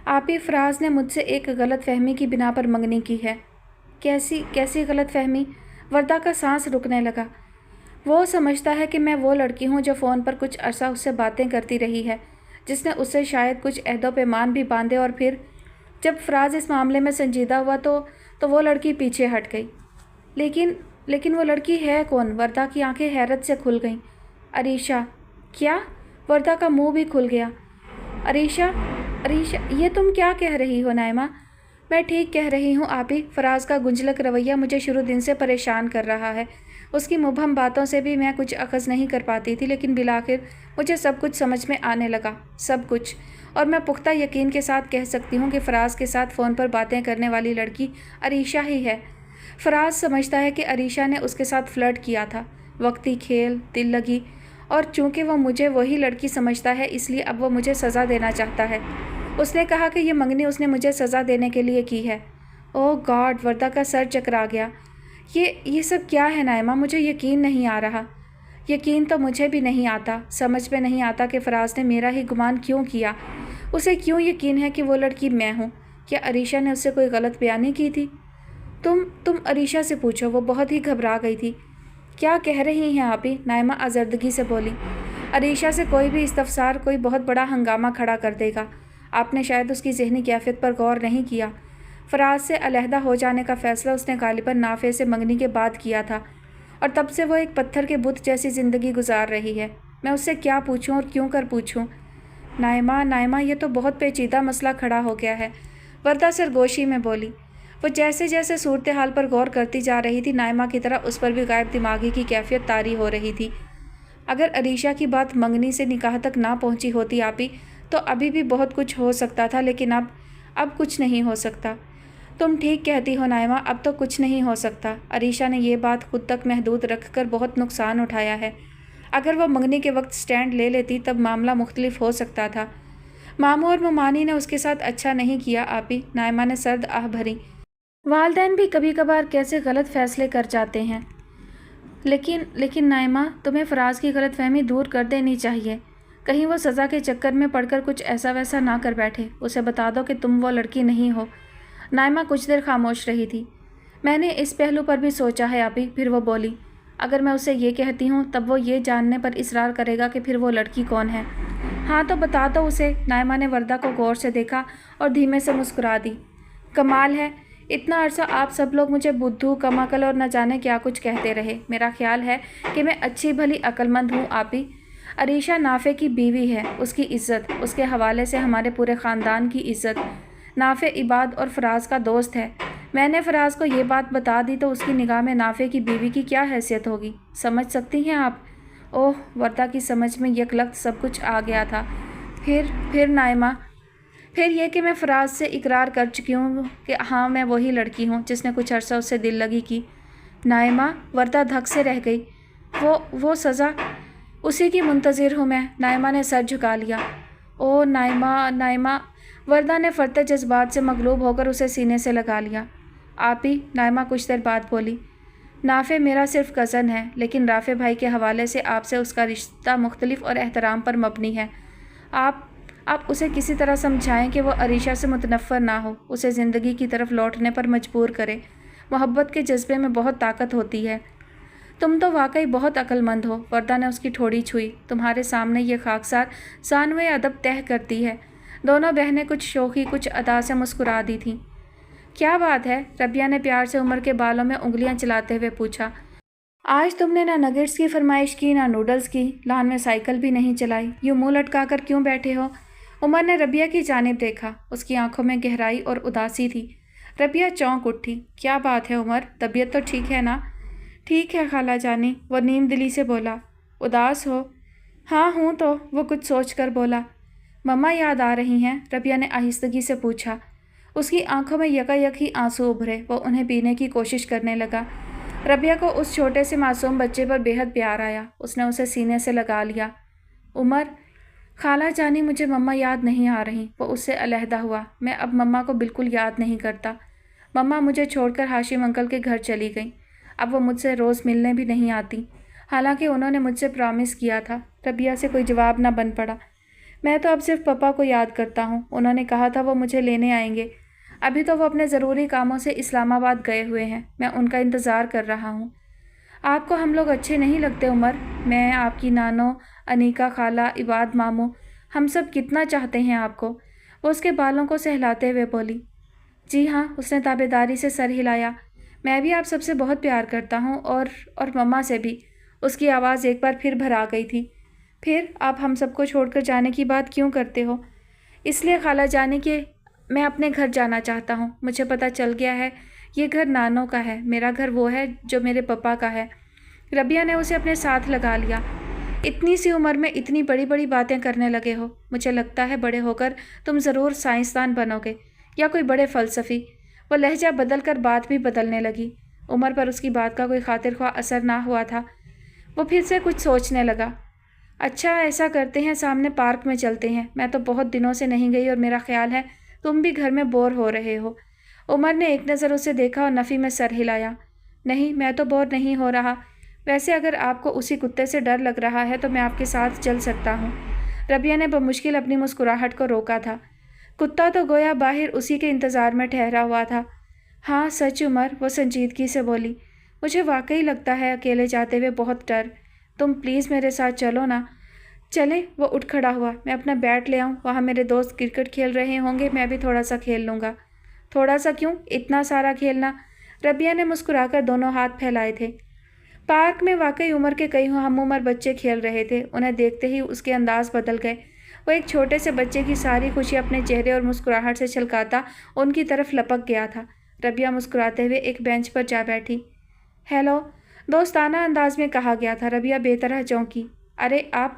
آپی، فراز نے مجھ سے ایک غلط فہمی کی بنا پر منگنی کی ہے۔ کیسی غلط فہمی؟ وردہ کا سانس رکنے لگا۔ وہ سمجھتا ہے کہ میں وہ لڑکی ہوں جو فون پر کچھ عرصہ اس سے باتیں کرتی رہی ہے، جس نے اس سے شاید کچھ عہد و پیمان بھی باندھے، اور پھر جب فراز اس معاملے میں سنجیدہ ہوا تو وہ لڑکی پیچھے ہٹ گئی۔ لیکن وہ لڑکی ہے کون؟ وردہ کی آنکھیں حیرت سے کھل گئیں۔ عریشہ۔ کیا؟ وردہ کا منہ بھی کھل گیا۔ عریشہ، یہ تم کیا کہہ رہی ہو نائمہ؟ میں ٹھیک کہہ رہی ہوں آپی، فراز کا گنجلک رویہ مجھے شروع دن سے پریشان کر رہا ہے۔ اس کی مبہم باتوں سے بھی میں کچھ اخذ نہیں کر پاتی تھی، لیکن بالآخر مجھے سب کچھ سمجھ میں آنے لگا، سب کچھ، اور میں پختہ یقین کے ساتھ کہہ سکتی ہوں کہ فراز کے ساتھ فون پر باتیں کرنے والی لڑکی عریشہ ہی ہے۔ فراز سمجھتا ہے کہ عریشہ نے اس کے ساتھ فلرٹ کیا تھا، وقتی کھیل، دل لگی، اور چونکہ وہ مجھے وہی لڑکی سمجھتا ہے، اس لیے اب وہ مجھے سزا دینا چاہتا ہے۔ اس نے کہا کہ یہ منگنی اس نے مجھے سزا دینے کے لیے کی ہے۔ اوہ گاڈ، وردہ کا سر چکرا گیا۔ یہ سب کیا ہے نائمہ؟ مجھے یقین نہیں آ رہا۔ یقین تو مجھے بھی نہیں آتا، سمجھ میں نہیں آتا کہ فراز نے میرا ہی گمان کیوں کیا۔ اسے کیوں یقین ہے کہ وہ لڑکی میں ہوں؟ کیا عریشہ نے اس سے کوئی غلط بیانی کی تھی؟ تم عریشہ سے پوچھو، وہ بہت ہی گھبرا گئی تھی۔ کیا کہہ رہی ہیں آپی؟ نائمہ آزردگی سے بولی۔ عریشہ سے کوئی بھی استفسار کوئی بہت بڑا ہنگامہ کھڑا کر دے گا۔ آپ نے شاید اس کی ذہنی کیفیت پر غور نہیں کیا۔ فراز سے علیحدہ ہو جانے کا فیصلہ اس نے غالباً نافع سے منگنی کے بعد کیا تھا، اور تب سے وہ ایک پتھر کے بت جیسی زندگی گزار رہی ہے۔ میں اس سے کیا پوچھوں اور کیوں کر پوچھوں؟ نائمہ، یہ تو بہت پیچیدہ مسئلہ کھڑا ہو گیا ہے، وردہ سرگوشی میں بولی۔ وہ جیسے جیسے صورتحال پر غور کرتی جا رہی تھی، نائمہ کی طرح اس پر بھی غائب دماغی کی کیفیت طاری ہو رہی تھی۔ اگر عریشہ کی بات منگنی سے نکاح تک نہ پہنچی ہوتی آپی، تو ابھی بھی بہت کچھ ہو سکتا تھا، لیکن اب کچھ نہیں ہو سکتا۔ تم ٹھیک کہتی ہو نائمہ، اب تو کچھ نہیں ہو سکتا۔ عریشہ نے یہ بات خود تک محدود رکھ کر بہت نقصان اٹھایا ہے۔ اگر وہ منگنی کے وقت سٹینڈ لے لیتی تب معاملہ مختلف ہو سکتا تھا۔ ماموں اور ممانی نے اس کے ساتھ اچھا نہیں کیا آپی، نائمہ نے سرد آہ بھری۔ والدین بھی کبھی کبھار کیسے غلط فیصلے کر جاتے ہیں۔ لیکن نائمہ، تمہیں فراز کی غلط فہمی دور کر دینی چاہیے۔ کہیں وہ سزا کے چکر میں پڑ کر کچھ ایسا ویسا نہ کر بیٹھے۔ اسے بتا دو کہ تم وہ لڑکی نہیں ہو۔ نائمہ کچھ دیر خاموش رہی تھی۔ میں نے اس پہلو پر بھی سوچا ہے آپی، پھر وہ بولی۔ اگر میں اسے یہ کہتی ہوں تب وہ یہ جاننے پر اصرار کرے گا کہ پھر وہ لڑکی کون ہے۔ ہاں تو بتا دو اسے۔ نائمہ نے وردہ کو غور سے دیکھا اور دھیمے سے مسکرا دی۔ کمال ہے، اتنا عرصہ آپ سب لوگ مجھے بدھو، کم عقل اور نہ جانے کیا کچھ کہتے رہے۔ میرا خیال ہے کہ میں اچھی بھلی عقل مند ہوں آپی۔ عریشہ نافع کی بیوی ہے، اس کی عزت، اس کے حوالے سے ہمارے پورے خاندان کی عزت۔ نافع عباد اور فراز کا دوست ہے۔ میں نے فراز کو یہ بات بتا دی تو اس کی نگاہ میں نافع کی بیوی کی کیا حیثیت ہوگی، سمجھ سکتی ہیں آپ؟ اوہ، وردہ کی سمجھ میں یک لخت سب کچھ آ گیا تھا۔ پھر نائمہ، پھر یہ کہ میں فراز سے اقرار کر چکی ہوں کہ ہاں میں وہی لڑکی ہوں جس نے کچھ عرصہ اس سے دل لگی کی۔ نائمہ، وردہ دھک سے رہ گئی۔ وہ سزا، اسی کی منتظر ہوں میں۔ نائمہ نے سر جھکا لیا۔ اوہ نائمہ، وردہ نے فرتے جذبات سے مغلوب ہو کر اسے سینے سے لگا لیا۔ آپی، نائمہ کچھ دیر بعد بولی، نافع میرا صرف کزن ہے، لیکن رافع بھائی کے حوالے سے آپ سے اس کا رشتہ مختلف اور احترام پر مبنی ہے۔ آپ اسے کسی طرح سمجھائیں کہ وہ عریشہ سے متنفر نہ ہو، اسے زندگی کی طرف لوٹنے پر مجبور کرے۔ محبت کے جذبے میں بہت طاقت ہوتی ہے۔ تم تو واقعی بہت عقل مند ہو۔ وردہ نے اس کی ٹھوڑی چھوئی۔ تمہارے سامنے یہ خاکسار ثانوِ ادب تہہ کرتی ہے۔ دونوں بہنیں کچھ شوخی کچھ ادا سے مسکرا دی تھیں۔ کیا بات ہے؟ ربیہ نے پیار سے عمر کے بالوں میں انگلیاں چلاتے ہوئے پوچھا۔ آج تم نے نہ نگیٹس کی فرمائش کی نہ نوڈلز کی، لان میں سائیکل بھی نہیں چلائی، یوں منہ لٹکا کر کیوں بیٹھے ہو؟ عمر نے ربیہ کی جانب دیکھا۔ اس کی آنکھوں میں گہرائی اور اداسی تھی۔ ربیہ چونک اٹھی۔ کیا بات ہے عمر، طبیعت تو ٹھیک ہے نا؟ ٹھیک ہے خالہ جانی، وہ نیم دلی سے بولا۔ اداس ہو؟ ہاں ہوں تو، وہ کچھ سوچ کر بولا۔ مما یاد آ رہی ہیں؟ ربیہ نے آہستگی سے پوچھا۔ اس کی آنکھوں میں یکا یک ہی آنسو ابھرے۔ وہ انہیں پینے کی کوشش کرنے لگا۔ ربیہ کو اس چھوٹے سے معصوم بچے پر بے حد پیار آیا۔ اس نے اسے سینے سے لگا لیا۔ عمر، خالہ جانی مجھے مما یاد نہیں آ رہی۔ وہ اس سے علیحدہ ہوا۔ میں اب مما کو بالکل یاد نہیں کرتا۔ مما مجھے چھوڑ کر ہاشم انکل کے گھر چلی گئیں۔ اب وہ مجھ سے روز ملنے بھی نہیں آتی، حالانکہ انہوں نے مجھ سے پرامس کیا تھا۔ ربیہ سے کوئی جواب نہ بن پڑا۔ میں تو اب صرف پپا کو یاد کرتا ہوں، انہوں نے کہا تھا وہ مجھے لینے آئیں گے۔ ابھی تو وہ اپنے ضروری کاموں سے اسلام آباد گئے ہوئے ہیں، میں ان کا انتظار کر رہا ہوں۔ آپ کو ہم لوگ اچھے نہیں لگتے عمر؟ میں، آپ کی نانو، انیکا خالہ، عباد ماموں، ہم سب کتنا چاہتے ہیں آپ کو۔ وہ اس کے بالوں کو سہلاتے ہوئے بولی۔ جی ہاں، اس نے تابعداری سے سر ہلایا۔ میں بھی آپ سب سے بہت پیار کرتا ہوں، اور مما سے بھی۔ اس کی آواز ایک بار پھر بھر آ گئی تھی۔ پھر آپ ہم سب کو چھوڑ کر جانے کی بات کیوں کرتے ہو؟ اس لیے خالہ جانی کہ میں اپنے گھر جانا چاہتا ہوں۔ مجھے پتہ چل گیا ہے یہ گھر نانو کا ہے، میرا گھر وہ ہے جو میرے پپا کا ہے۔ ربیہ نے اسے اپنے ساتھ لگا لیا۔ اتنی سی عمر میں اتنی بڑی بڑی باتیں کرنے لگے ہو۔ مجھے لگتا ہے بڑے ہو کر تم ضرور سائنسدان بنو گے یا کوئی بڑے فلسفی۔ وہ لہجہ بدل کر بات بھی بدلنے لگی۔ عمر پر اس کی بات کا کوئی خاطر خواہ اثر نہ ہوا تھا۔ وہ پھر سے کچھ سوچنے لگا۔ اچھا ایسا کرتے ہیں، سامنے پارک میں چلتے ہیں، میں تو بہت دنوں سے نہیں گئی اور میرا خیال ہے تم بھی گھر میں بور ہو رہے ہو۔ عمر نے ایک نظر اسے دیکھا اور نفی میں سر ہلایا۔ نہیں، میں تو بور نہیں ہو رہا۔ ویسے اگر آپ کو اسی کتے سے ڈر لگ رہا ہے تو میں آپ کے ساتھ چل سکتا ہوں۔ ربیہ نے بمشکل اپنی مسکراہٹ کو روکا تھا۔ کتا تو گویا باہر اسی کے انتظار میں ٹھہرا ہوا تھا۔ ہاں سچ عمر، وہ سنجیدگی سے بولی، مجھے واقعی لگتا ہے اکیلے جاتے ہوئے بہت ڈر۔ تم پلیز میرے ساتھ چلو نا۔ چلیں، وہ اٹھ کھڑا ہوا۔ میں اپنا بیٹ لے آؤں، وہاں میرے دوست کرکٹ کھیل رہے ہوں گے، میں بھی تھوڑا سا کھیل لوں گا۔ تھوڑا سا کیوں، اتنا سارا کھیلنا؟ ربیہ نے مسکرا کر دونوں ہاتھ پھیلائے تھے۔ پارک میں واقعی عمر کے کئی ہم عمر بچے کھیل رہے تھے۔ انہیں دیکھتے ہی اس کے انداز بدل گئے۔ وہ ایک چھوٹے سے بچے کی ساری خوشی اپنے چہرے اور مسکراہٹ سے چھلکاتا ان کی طرف لپک گیا تھا۔ ربیہ مسکراتے ہوئے ایک بینچ پر جا بیٹھی۔ ہیلو، دوستانہ انداز میں کہا گیا تھا۔ ربیہ بے طرح چونکی۔ ارے آپ؟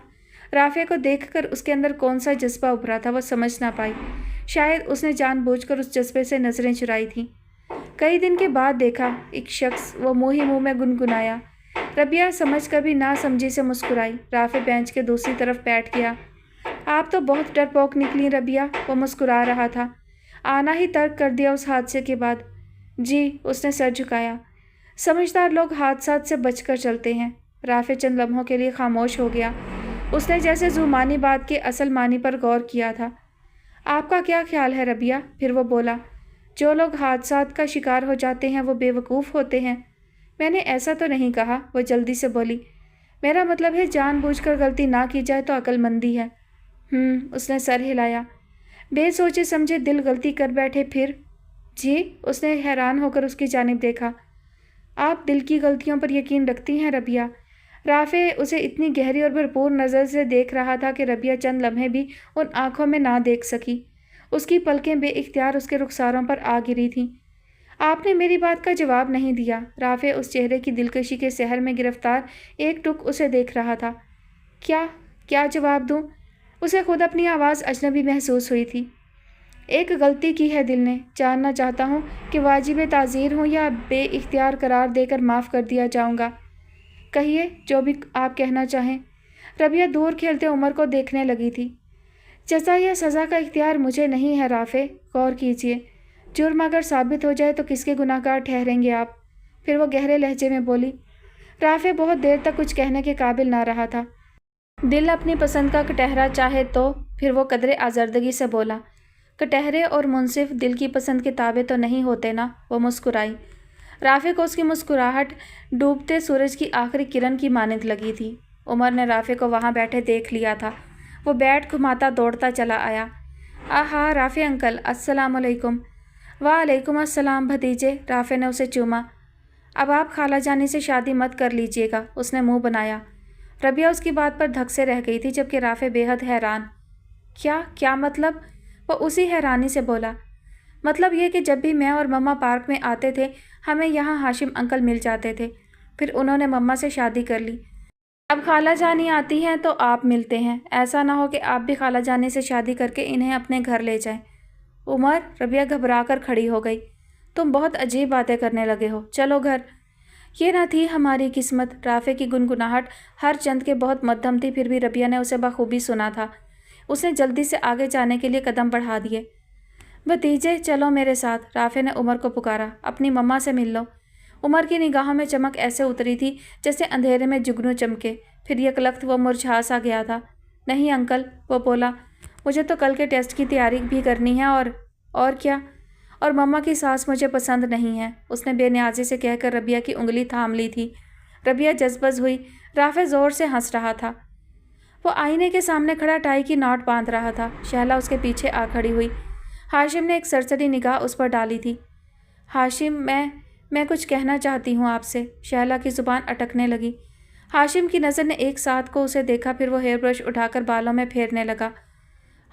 رافع کو دیکھ کر اس کے اندر کون سا جذبہ ابھرا تھا وہ سمجھ نہ پائی۔ شاید اس نے جان بوجھ کر اس جذبے سے نظریں چرائی تھیں۔ کئی دن کے بعد دیکھا ایک شخص، وہ منہ ہی منہ میں گنگنایا۔ ربیہ سمجھ کر بھی نہ سمجھی سے مسکرائی۔ رافع بینچ کے دوسری طرف بیٹھ گیا۔ آپ تو بہت ڈرپوک نکلی ربیہ، وہ مسکرا رہا تھا۔ آنا ہی ترک کر دیا اس حادثے کے بعد؟ جی، اس نے سر جھکایا۔ سمجھدار لوگ حادثات سے بچ کر چلتے ہیں۔ رافع چند لمحوں کے لیے خاموش ہو گیا۔ اس نے جیسے زمانی بات کے اصل معنی پر غور کیا تھا۔ آپ کا کیا خیال ہے ربیہ؟ پھر وہ بولا، جو لوگ حادثات کا شکار ہو جاتے ہیں وہ بے وقوف ہوتے ہیں۔ میں نے ایسا تو نہیں کہا، وہ جلدی سے بولی۔ میرا مطلب ہے جان بوجھ کر غلطی نہ کی جائے تو عقل مندی ہے۔ اس نے سر ہلایا۔ بے سوچے سمجھے دل غلطی کر بیٹھے پھر؟ جی، اس نے حیران ہو کر اس کی جانب دیکھا۔ آپ دل کی غلطیوں پر یقین رکھتی ہیں ربیہ؟ رافع اسے اتنی گہری اور بھرپور نظر سے دیکھ رہا تھا کہ ربیہ چند لمحے بھی ان آنکھوں میں نہ دیکھ سکی۔ اس کی پلکیں بے اختیار اس کے رخساروں پر آ گری تھیں۔ آپ نے میری بات کا جواب نہیں دیا۔ رافع اس چہرے کی دلکشی کے سحر میں گرفتار ایک ٹک اسے دیکھ رہا تھا۔ کیا جواب دوں؟ اسے خود اپنی آواز اجنبی محسوس ہوئی تھی۔ ایک غلطی کی ہے دل نے، جاننا چاہتا ہوں کہ واجب تعزیر ہوں یا بے اختیار قرار دے کر معاف کر دیا جاؤں گا۔ کہیے، جو بھی آپ کہنا چاہیں۔ ربیہ دور کھیلتے عمر کو دیکھنے لگی تھی۔ جزا یا سزا کا اختیار مجھے نہیں ہے رافع، غور کیجیے۔ جرم اگر ثابت ہو جائے تو کس کے گناہگار ٹھہریں گے آپ؟ پھر وہ گہرے لہجے میں بولی۔ رافع بہت دیر تک کچھ کہنے کے قابل نہ رہا تھا۔ دل اپنی پسند کا کٹہرا چاہے تو پھر وہ قدرے آزردگی سے بولا، کٹہرے اور منصف دل کی پسند کے تابع تو نہیں ہوتے نا۔ وہ مسکرائی۔ رافع کو اس کی مسکراہٹ ڈوبتے سورج کی آخری کرن کی مانند لگی تھی۔ عمر نے رافع کو وہاں بیٹھے دیکھ لیا تھا۔ وہ بیٹ گھماتا دوڑتا چلا آیا۔ آہا رافع انکل، السلام علیکم۔ وعلیکم السلام بھتیجے۔ رافع نے اسے چوما۔ اب آپ خالہ جانی سے شادی مت کر لیجیے گا، اس نے منہ بنایا۔ ربیہ اس کی بات پر دھک سے رہ گئی تھی، جبکہ رافع بے حد حیران۔ کیا مطلب؟ وہ اسی حیرانی سے بولا۔ مطلب یہ کہ جب بھی میں اور مما پارک میں آتے تھے ہمیں یہاں ہاشم انکل مل جاتے تھے، پھر انہوں نے مما سے شادی کر لی۔ اب خالہ جانی آتی ہیں تو آپ ملتے ہیں، ایسا نہ ہو کہ آپ بھی خالہ جانی سے شادی کر کے انہیں اپنے گھر لے جائیں۔ عمر، ربیہ گھبرا کر کھڑی ہو گئی۔ تم بہت عجیب باتیں کرنے لگے ہو، چلو گھر۔ یہ نہ تھی ہماری قسمت۔ رافع کی گنگناہٹ ہر چند کے بہت مدھم تھی، پھر بھی ربیہ نے اسے بخوبی سنا تھا۔ اس نے جلدی سے آگے جانے کے لیے قدم بڑھا دیے۔ بھتیجے چلو میرے ساتھ، رافع نے عمر کو پکارا، اپنی مما سے مل لو۔ عمر کی نگاہوں میں چمک ایسے اتری تھی جیسے اندھیرے میں جگنو چمکے، پھر یکلخت وہ مرجھا سا گیا تھا۔ نہیں انکل، وہ بولا، مجھے تو کل کے ٹیسٹ کی تیاری بھی کرنی ہے اور کیا؟ اور مما کی ساس مجھے پسند نہیں ہے، اس نے بے نیازی سے کہہ کر ربیہ کی انگلی تھام لی تھی۔ ربیہ جذبز ہوئی۔ رافع زور سے ہنس رہا تھا۔ وہ آئینے کے سامنے کھڑا ٹائی کی ناٹ باندھ رہا تھا۔ شہلا اس کے پیچھے آ کھڑی ہوئی۔ ہاشم نے ایک سرسری نگاہ اس پر ڈالی تھی۔ ہاشم، میں کچھ کہنا چاہتی ہوں آپ سے۔ شہلا کی زبان اٹکنے لگی۔ ہاشم کی نظر نے ایک ساتھ کو اسے دیکھا، پھر وہ ہیئر برش اٹھا کر بالوں میں پھیرنے لگا۔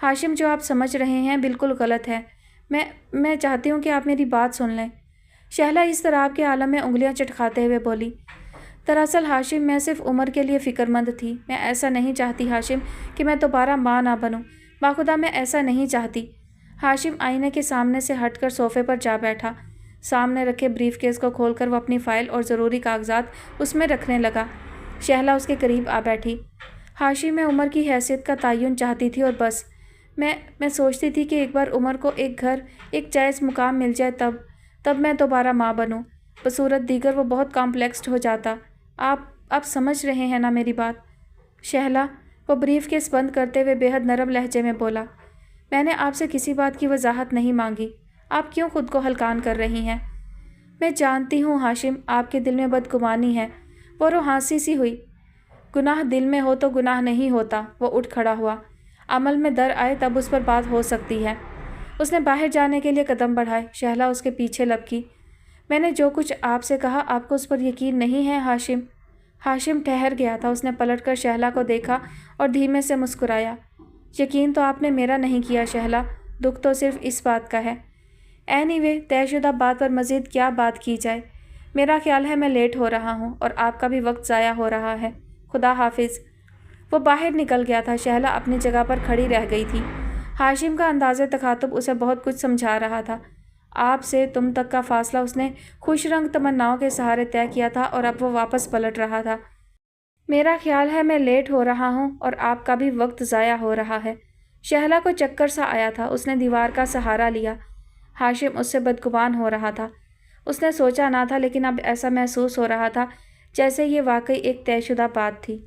ہاشم، جو آپ سمجھ رہے ہیں بالکل غلط ہے۔ میں چاہتی ہوں کہ آپ میری بات سن لیں۔ شہلا اس طرح آپ کے عالم میں انگلیاں چٹکاتے ہوئے بولی۔ دراصل ہاشم، میں صرف عمر کے لیے فکر مند تھی۔ میں ایسا نہیں چاہتی ہاشم کہ میں دوبارہ ماں نہ بنوں، باخدا میں ایسا نہیں چاہتی۔ ہاشم آئینے کے سامنے سے ہٹ کر صوفے پر جا بیٹھا۔ سامنے رکھے بریف کیس کو کھول کر وہ اپنی فائل اور ضروری کاغذات اس میں رکھنے لگا۔ شہلا اس کے قریب آ بیٹھی۔ ہاشم، میں عمر کی حیثیت کا تعین چاہتی تھی اور بس۔ میں سوچتی تھی کہ ایک بار عمر کو ایک گھر، ایک جائز مقام مل جائے تب میں دوبارہ ماں بنوں۔ بصورت دیگر وہ بہت کمپلیکسڈ ہو جاتا۔ آپ سمجھ رہے ہیں نا میری بات؟ شہلا، وہ بریف کیس بند کرتے ہوئے بے حد نرم لہجے میں بولا، میں نے آپ سے کسی بات کی وضاحت نہیں مانگی، آپ کیوں خود کو ہلکان کر رہی ہیں؟ میں جانتی ہوں ہاشم، آپ کے دل میں بدگمانی ہے۔ وہ روحانسی سی ہوئی۔ گناہ دل میں ہو تو گناہ نہیں ہوتا۔ وہ اٹھ کھڑا ہوا۔ عمل میں در آئے تب اس پر بات ہو سکتی ہے۔ اس نے باہر جانے کے لیے قدم بڑھائے۔ شہلا اس کے پیچھے لپکی۔ میں نے جو کچھ آپ سے کہا آپ کو اس پر یقین نہیں ہے ہاشم؟ ہاشم ٹھہر گیا تھا۔ اس نے پلٹ کر شہلا کو دیکھا اور دھیمے سے مسکرایا۔ یقین تو آپ نے میرا نہیں کیا شہلا، دکھ تو صرف اس بات کا ہے۔ اینی وے، طے شدہ بات پر مزید کیا بات کی جائے؟ میرا خیال ہے میں لیٹ ہو رہا ہوں اور آپ کا بھی وقت ضائع ہو رہا ہے۔ خدا حافظ۔ وہ باہر نکل گیا تھا۔ شہلا اپنی جگہ پر کھڑی رہ گئی تھی۔ ہاشم کا انداز تخاطب اسے بہت کچھ سمجھا رہا تھا۔ آپ سے تم تک کا فاصلہ اس نے خوش رنگ تمناؤں کے سہارے طے کیا تھا اور اب وہ واپس پلٹ رہا تھا۔ میرا خیال ہے میں لیٹ ہو رہا ہوں اور آپ کا بھی وقت ضائع ہو رہا ہے۔ شہلا کو چکر سا آیا تھا۔ اس نے دیوار کا سہارا لیا۔ ہاشم اس سے بدگمان ہو رہا تھا۔ اس نے سوچا نہ تھا، لیکن اب ایسا محسوس ہو رہا تھا جیسے یہ واقعی ایک طے شدہ بات تھی۔